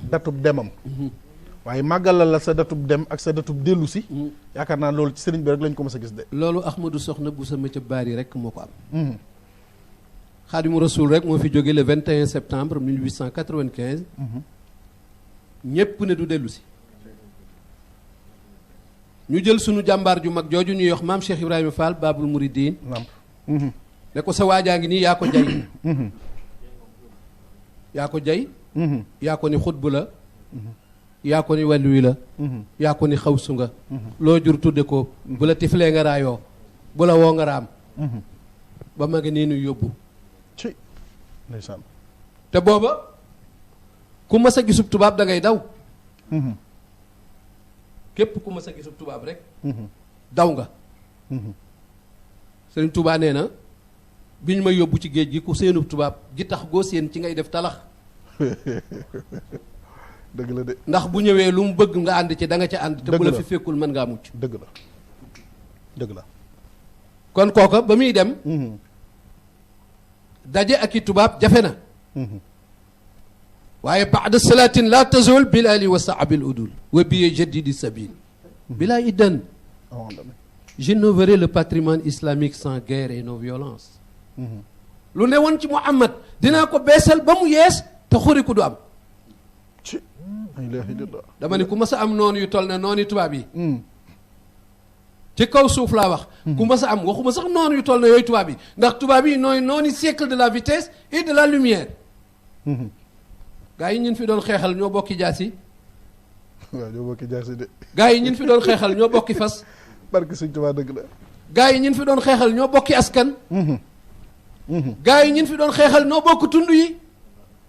datub demam waaye màggalal la sa datub dem ak sa datub dellu si yaakaar naa loolu ci sëriñ bi rek lañ ko mës a gis de. loolu Ahmadou Soxna bu sama ca baari rek moo ko am. Xaadimu Rasuul rek moo fi jóge le 21 septembre 1895. ñépp ne du dellu si. ñu jël sunu jàmbaar ju mag jooju ñuy wax maam Cheikh Ibrahima Fall Babul Mouridine. ne ko sa waajaa ngi nii yaa ko jay. yaa ko jay. yaa ko ni xutbu la. yaa ko ni wàllu la. yaa ko ni xawsu nga. loo jur tudde ko. bu la tiflee nga raayoo. bu la woo nga raam. ba ma ngi nii nu yóbbu. ci ndeysaan. te booba ku mas a gisub tubaab da ngay daw. képp ku mas a gisub tubaab rek. daw nga. Sëriñ Tuubaa nee na bi ñu may yóbbu ci géej gi ku seenub tubaab gi tax goo seen ci ngay def talax. dëgg la de. ndax bu ñëwee lu mu bëgg nga ànd ci da nga ca ànd. te bu la fi fekkul mën ngaa mucc. dëgg la dëgg la. kon kooka ba muy dem. daje ak i tubaab jafe na. waaye baada salaatin la tazul bil ali wa saabil udul wa biye jadidi sabil bila iddan j'innoverai le patrimoine islamique sans guerre et non violence. lu ne woon ci Muhammad dinaa ko beesal ba mu yees te xuriku du am. dama ne ku mas a am noonu yu toll ne noonu tubaab yi. ci kaw suuf laa wax. ku mas a am waxuma sax noonu yu toll ne yooyu tubaab yi ndax tubaab yi nooy noonu siècle de la vitesse et de la lumière. gaa yi ñun fi doon xeexal ñoo bokki jaasi. waaw ñoo bokki jaasi de. gaa yi ñun fi doon xeexal ñoo bokki fas. barke Sëñ Tuubaa dëgg la. gaa yi ñun fi doon xeexal ñoo bokki askan. gaa yi ñun fi doon xeexal noo bokk tund yi.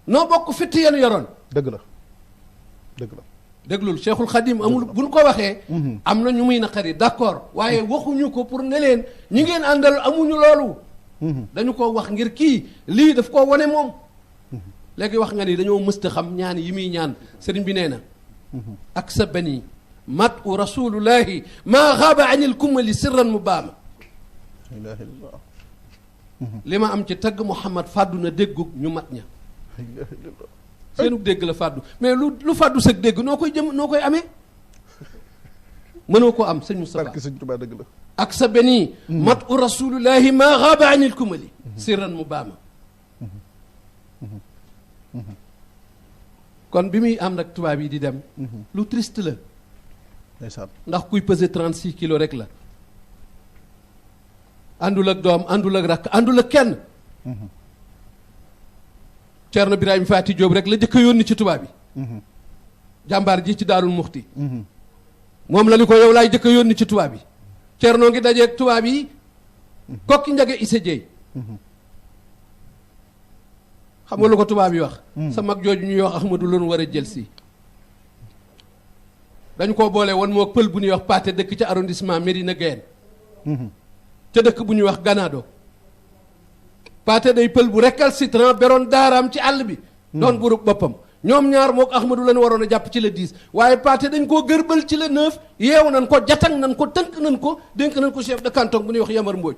noo bokk fitt yenu yoroon. dëgg la dëgg la. déglul Cheikhul Khadim amul buñ ko waxee. am na ñu muy naqari d'accord waaye waxuñu ko pour ne leen ñi ngeen àndal amuñu loolu. dañu ko wax ngir kii lii daf koo wane moom. léegi wax nga ni dañoo mësta xam ñaan yi muy ñaan sëriñ bi nee na. ak sa bani mat u rasulullahi maa xaaba anil kumali sirran mu baama. li ma am ci tagg Muhammad fàddu na déggug ñu mat ña. seenu dégg la fàddu mais lu fàddu sag dégg noo koy amee mënoo ko am sëñ Moustapha. barke Sëñ Tuubaa dëgg la. ak sa bani mat u rasulullahi maa xaaba anil kumali sirran mu baama. kon bi muy am nag tubaab yi di dem. lu triste la. ndeysaan. ndax kuy peser 36 kilos rek la. àndul ak doom àndul ak rakk àndul ak kenn. Ceerno Birahim Faati Jóob rek la jëkk a yónni ci tubaab yi. jàmbaar ji ci Daarul Muxti. moom la ni ko yow laay jëkk a yónni ci tubaab yi. Ceerno ngi dajeeg tubaab yi. kokki njage Issa Dieye. xam nga lu ko tubaab yi wax. sa mag jooju ñuy wax Ahmadu loonu war a jël si. dañu koo boole woon moo pël bu ñuy wax Paate dëkk ca arrondissement Médina Guène. ca dëkk bu ñuy wax Ganado. Paate day pël bu récalcitrant beroon daaraam ci àll bi. doon burub boppam. ñoom ñaar mook Ahmadu lañu waroon a jàpp ci le 10 waaye Paate dañ koo gërbal ci le 9 yeewu nañ ko jatang nañ ko tënk nañ ko dénk nañ ko chef de canton bu ñuy wax Yamar Mbóoj.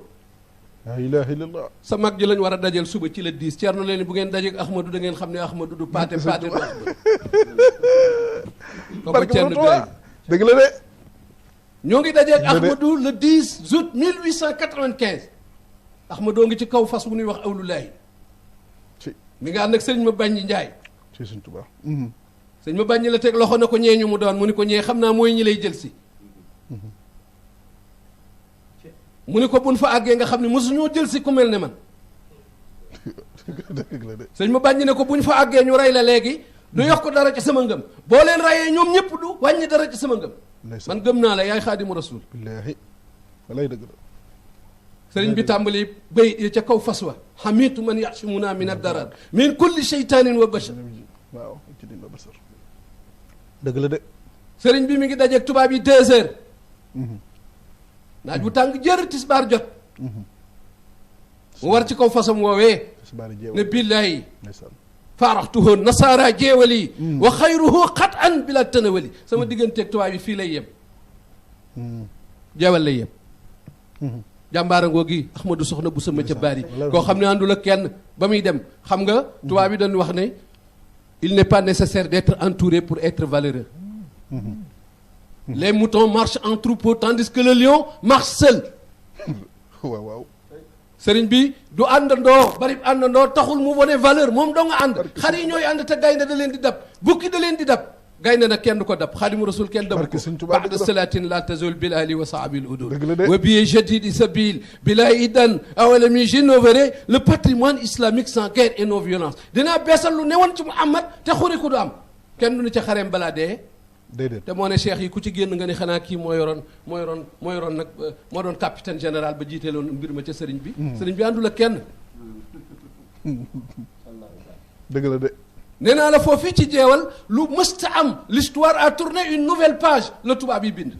la ilaha illallah. sa mag ji lañ war a dajal suba ci le 10 Ceerno leen bu ngeen dajeeg Ahmadu da ngeen xam ne Ahmadu du Paate Paate du Ahmadu. barke Ceerno Birahim dëgg la de. ñoo ngi dajeeg Ahmadu le 10 août 1895. Ahmadoo ngi ci kaw fas bu ñuy wax awlulaayi. mi nga ànd ak sëñ ma Baññi Njaay. ci Sëñ Tuubaa. sëñ ma Baññi la teg loxo na ko ñee ñu mu doon mu ni ko ñee xam naa mooy ñi lay jël si. mu ni ko buñ fa àggee nga xam ne mosuñoo jël si ku mel ne man. dëgg la de. sëñ ma Baññi ne ko buñ fa àggee ñu rey la léegi. du yokk dara ci sama ngëm. boo leen rayee ñoom ñëpp du wàññi dara ci sama ngëm. man gëm naa la yaay xaadimu rasul. billaahi walay dëgg la. sëriñ bi tàmbali béy ca kaw fas wa xamitu man yaxsimuna min addarar min kulli sheytaanin wa bashar. waaw ci din ba bashar. dëgg la de. sëriñ bi mi ngi dajeeg tubaab yi 2 heures. naaj bu tàng jër tisbaar jot. mu war ci kaw fasam woowee. ne billaahi faaraxtuhu nasaara jeewali wa xayruhu xat an bila tanawali sama digganteeg tubaab yi fii lay yem. jeewal lay yem. jàmbaara ngoo gi Ahmadou Soxna bu sama ca baari koo xam ne àndul ak kenn ba muy dem xam nga tubaab yi dañu wax ne il n'est pas nécessaire d'être entouré pour être valeureux. Les moutons marchent en troupeau tandis que le lion marche seul. waaw waaw. sëriñ bi du àndandoo bari àndandoo taxul mu wone valeur moom doo nga ànd xar yi ñooy ànd te gaynde da leen di dab bukki da leen di dab gaynde nag kenn du ko dab xaadimu rasul kenn dabu ko ba'da salatin la tazul bil ali wa sahbil udul wa bi jadidi sabil bila idan awalami j'innoverai le patrimoine islamique sans guerre et non violence dinaa beesal lu newoon ci Muhammad te xuri ko du am kenn du ni ca xareem balaa dee déedéet te moo ne cheikh yi ku ci génn nga ni xanaa kii moo yoroon nag moo doon capitaine général ba jiiteeloon mbir ma ca sëriñ bi sëriñ bi àndul ak kenn dëgg la de nee naa la foofii ci jeewal lu mësta am l'histoire a tourné une nouvelle page la tubaab yi bind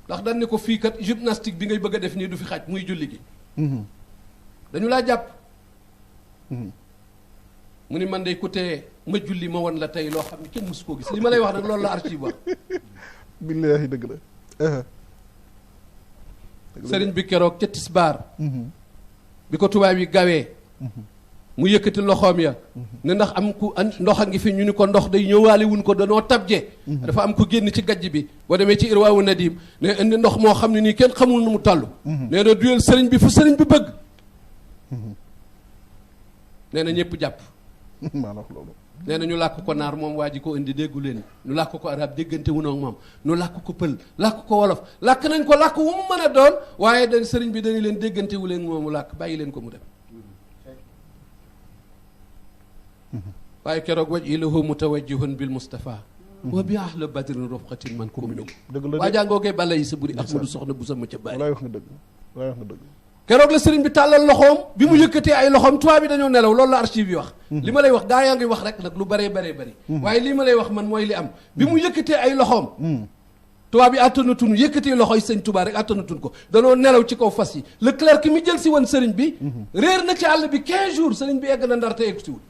ndax dañ ne ko fii kat gymnastique bi ngay bëgg a def nii du fi xaj muy julli gi dañu laa jàpp mu ni man day ku tee ma julli ma won la tey loo xam ne kenn mësu koo gis li ma lay wax nag loolu la archive wax billaahi dëgg la sëriñ bi keroog ca tisbaar bi ko tubaab yi gawee mu yëkkati loxoom ya ne ndax am ku ndox a ngi fi ñu ni ko ndox day ñëwaale wuñ ko danoo tabje dafa am ko génn ci gajj bi boo demee ci irwaawu nadim ne indi ndox moo xam ne nii kenn xamul nu mu toll nee na duyal sëriñ bi fu sëriñ bi bëgg nee na ñëpp jàpp maa wax loolu nee na ñu làkk ko naar moom waa ji ko indi déggu leen ñu làkk ko arab déggante wu ak moom ñu làkk ko pël làkk ko wolof làkk nañ ko làkk wu mu mën a doon waaye dañ sëriñ bi dañu leen déggante wu leen moomu làkk bàyyi leen ko mu dem waaye keroog waj ilahu mutawajjihun bil Mustafa wa bi ahla badrin rufqatin man ko minu waa jàngoogee bala yi sa buri ahmadu soxna bu sama ca bàyyi walaay wax nga dëgg walaay wax nga dëgg keroog la sëriñ bi tàllal loxoom bi mu yëkkatee ay loxoom tubaab bi dañoo nelaw loolu la archive yi wax li ma lay wax gaa yaa ngi wax rek nag lu bëree bëri waaye lii ma lay wax man mooy li am bi mu yëkkatee ay loxoom tubaab yi attanatun yëkkatee loxo yi sëñ Tuubaa rek attanatun ko danoo nelaw ci kaw fas yi le clerc mi jël si woon sëriñ bi réer na ci àll bi 15 jours sëriñ bi egg na Ndar te egg siwul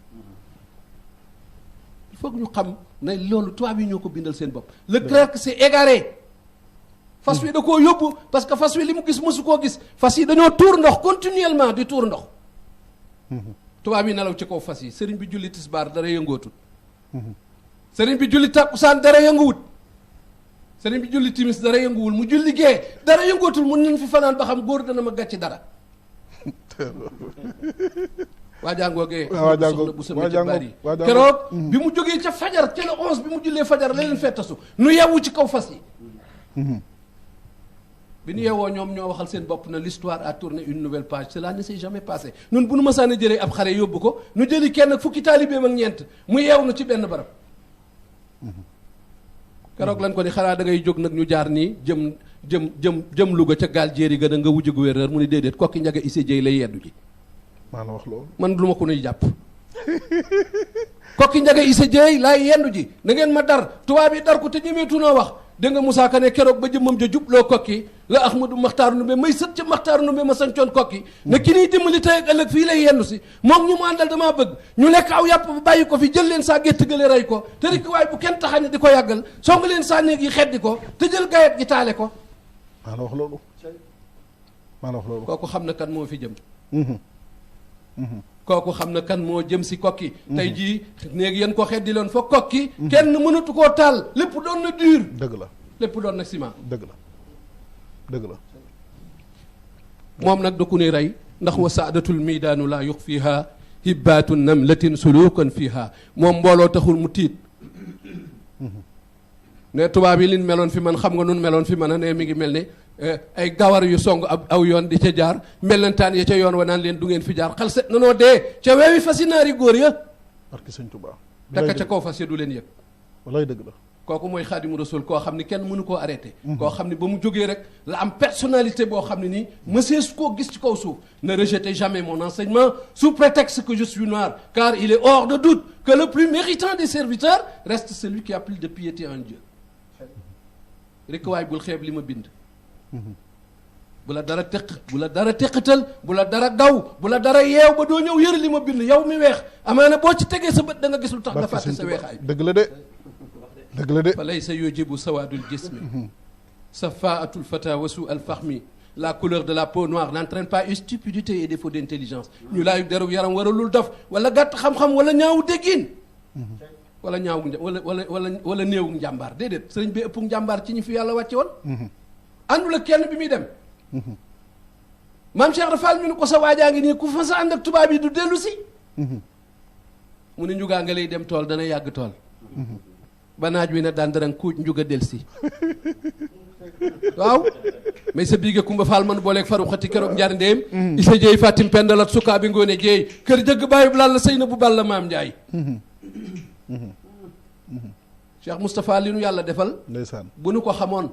il faut que ñu xam ne loolu tubaab yi ñoo ko bindal seen bopp le clerc s'est égaré fas wi da koo yóbbu parce que fas wi li mu gis mësu koo gis fas yi dañoo tuur ndox continuellement di tuur ndox tubaab yi nelaw ci kaw fas yi sëriñ bi julli tisbaar dara yëngootul sëriñ bi julli takkusaan dara yënguwut sëriñ bi julli timis dara yënguwul mu julli gee dara yëngootul mun nañ fi fanaan ba xam góor dana ma gàcc dara waa jàngoogee soxna bu sama ca bari keroog bi mu jógee ca fajar ca la 11 bi mu jullee fajar la leen fettasu nu yewwu ci kaw fas yi bi ñu yeewoo ñoom ñoo waxal seen bopp na l'histoire a tourné une nouvelle page cela ne s'est jamais passé nun bu nu mësaan a jëlee ab xare yóbbu ko nu jëli kenn fukki taalibeem ak ñeent mu yeew na ci benn barab keroog lañ ko ni xanaa da ngay jóg nag ñu jaar nii jëm Louga ca gaal jéeri gën a nga wujj gouverneur mu ni déedéet kokki njaga issé jëy lay yeddu ji maa la wax loolu man du ma ko nuy jàpp kokki njaga issé jëy laay yendu ji na ngeen ma dar tubaab yi dar ko te ñemeetu noo wax dégg nga Moussa Ka ne keroog ba jëmmam ja jubloo kokki la Ahmadou Maxtaar Ndumbe may sët ca Maxtaar Ndumbe ma sancoon kokki ne ki niy dimbali tey ak ëllëg fii lay yendu si moom ñu mu àndal damaa bëgg ñu lekk aw yàpp ba bàyyi ko fi jël leen saa gétt gële rey ko te rik waaye bu kenn taxañ di ko yàggal song leen saa néeg yi xeddi ko te jël gayet gi taale ko maa la wax loolu maa la wax loolu kooku xam na kan moo fi jëm kooku xam na kan moo jëm si kokki tey jii néegi yéen ko xeddi loon fa kokki kenn mënatu koo taal lépp doon na dur dëgg la lépp doon na ciment dëgg la dëgg la moom nag da ku ni rey ndax wa saadatul miidaanu laa yux fiiha hibbaatu namlatin sulukan fiiha moom mbooloo taxul mu tiit ne tubaab yi liñ meloon fi man xam nga nun meloon fi man a ne mi ngi mel ne ay gawar yu song aw yoon di ca jaar mellentaan ya ca yoon wa naan leen du ngeen fi jaar xal set nanoo dee ca weewi fasi naari góor ya barke sëñ Tuubaa takka ca kaw fas ya du leen yëg wallaay dëgg la kooku mooy xaadimu rasul koo xam ni kenn mënu koo arrêté koo xam ni ba mu jógee rek la am personnalité boo xam ne nii mësee su koo gis ci kaw suuf ne rejetez jamais mon enseignement sous prétexte que je suis noir car il est hors de doute que le plus méritant des serviteurs reste celui qui a plus de piété en Dieu rek waay bul xeeb li ma bind bu la dara teqatal bu la dara daw bu la dara yeew ba doo ñëw yëre li ma bind yow mi weex amaana boo ci tegee sa bët da nga gis lu tax nga fàtte sa weexaay dëgg la de dëgg la de fa laysa yujibu sawaadul jismi safaatul fata wasu al fahmi la couleur de la peau noire n'entraîne pas une stupidité et défaut d'intelligence ñu laayu deru yaram waralul dof wala gàtt xam-xam wala ñaawu déggin wala ñaawu wala néewu njàmbaar déedéet sëriñ bi ëpp njàmbaar ci ñi fi yàlla wàcce woon àndul ak kenn bi muy dem maam Cheikh Rafal ñu ne ko sa waajaa ngi nii ku fa sa ànd ak tubaab yi du dellu si mu ne njugaa nga lay dem tool dana yàgg tool ba naaj wi ne daan darang kuuj njuga del si waaw mais sa biige Kumba Fall man booleeg faru xati keroog njar ndéem isa jeey Fatim pendalat sukaa bi ngoone jeey kër jëgg bàyyi bu laal la sëy na bu bal la maam Njaay Cheikh Moustapha li nu yàlla defal ndeysaan bu nu ko xamoon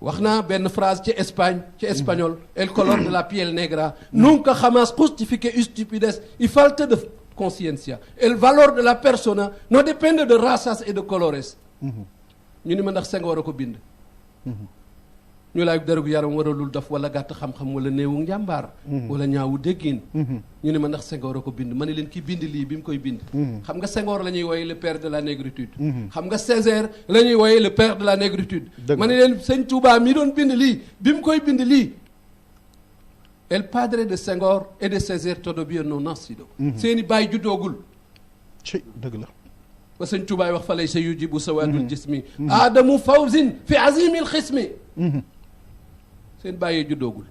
wax naa benn phrase ci Espagne ci espagnol el color de la piel negra nunca jamás justifique estupidez y falta de conciencia el valor de la persona no depende de razas et de colores ñu ni ma ndax Senghor a ko bind ñu laay derugu yaram waralul daf wala gàtt xam-xam wala néewu njàmbaar wala ñaawu déggin ñu ni ma ndax Senghor a ko bind ma ne leen ki bind lii bi mu koy bind xam nga Senghor la ñuy wooye le père de la négritude xam nga Césaire la ñuy wooye le père de la négritude ma ne leen sëñ Touba mi doon bind lii bi mu koy bind lii el padre de Senghor et de Césaire todavía no nacido seeni bàyyi juddoogul ci dëgg la ba sëñ Touba wax fa lay sa yujibu sawaadul jismi aadamu fawzin fi azimil xismi seen bàyyee juddoogul